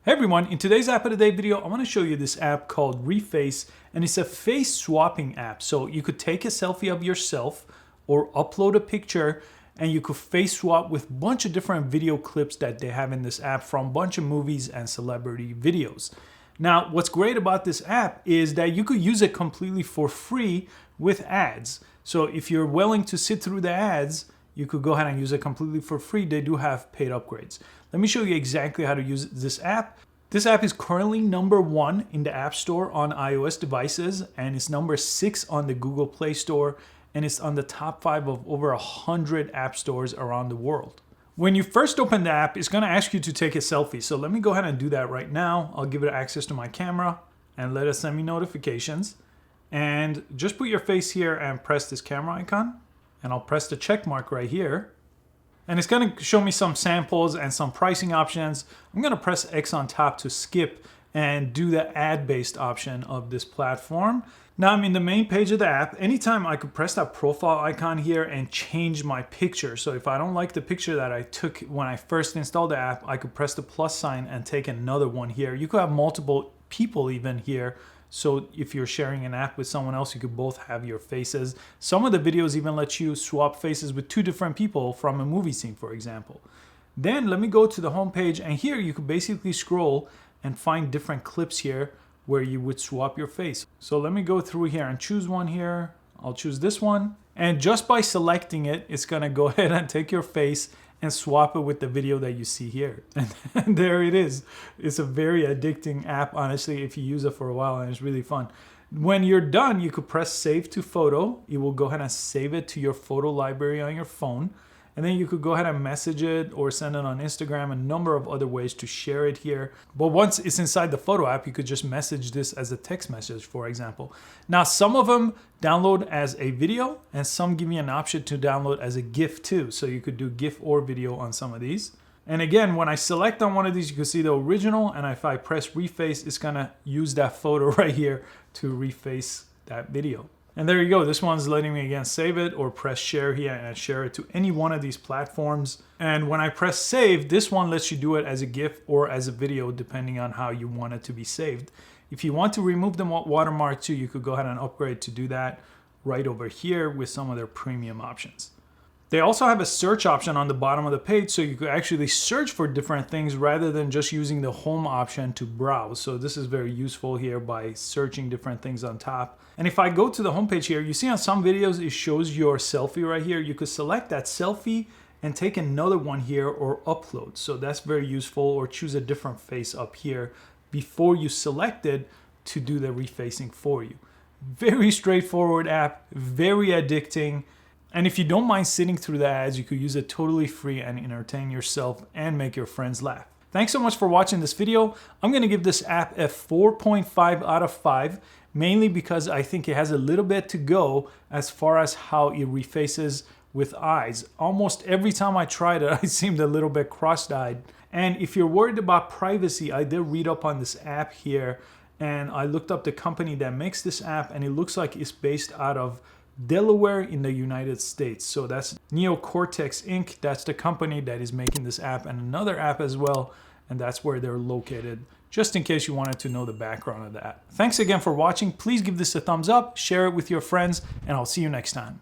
Hey everyone, in today's app of the day video, I want to show you this app called Reface, and it's a face swapping app. So you could take a selfie of yourself or upload a picture and you could face swap with a bunch of different video clips that they have in this app from a bunch of movies and celebrity videos. Now, what's great about this app is that you could use it completely for free with ads. So if you're willing to sit through the ads, you could go ahead and use it completely for free. They do have paid upgrades. Let me show you exactly how to use this app. This app is currently #1 in the App Store on iOS devices, and it's #6 on the Google Play Store, and it's on the top 5 of over 100 app stores around the world. When you first open the app, it's gonna ask you to take a selfie. So let me go ahead and do that right now. I'll give it access to my camera and let it send me notifications. And just put your face here and press this camera icon. And I'll press the check mark right here. And it's gonna show me some samples and some pricing options. I'm gonna press X on top to skip and do the ad-based option of this platform. Now I'm in the main page of the app. Anytime I could press that profile icon here and change my picture. So if I don't like the picture that I took when I first installed the app, I could press the plus sign and take another one here. You could have multiple people even here. So if you're sharing an app with someone else, you could both have your faces. Some of the videos even let you swap faces with 2 different people from a movie scene, for example. Then let me go to the home page, and here you could basically scroll and find different clips here where you would swap your face. So let me go through here and choose one here. I'll choose this one. And just by selecting it, it's gonna go ahead and take your face and swap it with the video that you see here. And there it is. It's a very addicting app, honestly, if you use it for a while, and it's really fun. When you're done, you could press save to photo. It will go ahead and save it to your photo library on your phone. And then you could go ahead and message it or send it on Instagram, a number of other ways to share it here. But once it's inside the photo app, you could just message this as a text message, for example. Now, some of them download as a video, and some give you an option to download as a GIF too. So you could do GIF or video on some of these. And again, when I select on one of these, you can see the original, and if I press reface, it's gonna use that photo right here to reface that video. And there you go. This one's letting me again save it or press share here and share it to any one of these platforms. And when I press save, this one lets you do it as a GIF or as a video, depending on how you want it to be saved. If you want to remove the watermark too, you could go ahead and upgrade to do that right over here with some of their premium options. They also have a search option on the bottom of the page, so you could actually search for different things rather than just using the home option to browse. So this is very useful here by searching different things on top. And if I go to the homepage here, you see on some videos it shows your selfie right here. You could select that selfie and take another one here or upload. So that's very useful, or choose a different face up here before you select it to do the refacing for you. Very straightforward app, very addicting. And if you don't mind sitting through the ads, you could use it totally free and entertain yourself and make your friends laugh. Thanks so much for watching this video. I'm gonna give this app a 4.5 out of 5, mainly because I think it has a little bit to go as far as how it refaces with eyes. Almost every time I tried it, I seemed a little bit cross-eyed. And if you're worried about privacy, I did read up on this app here, and I looked up the company that makes this app, and it looks like it's based out of Delaware in the United States. So that's Neocortex Inc. That's the company that is making this app, and another app as well, and that's where they're located, just in case you wanted to know the background of that. Thanks again for watching. Please give this a thumbs up, share it with your friends, and I'll see you next time.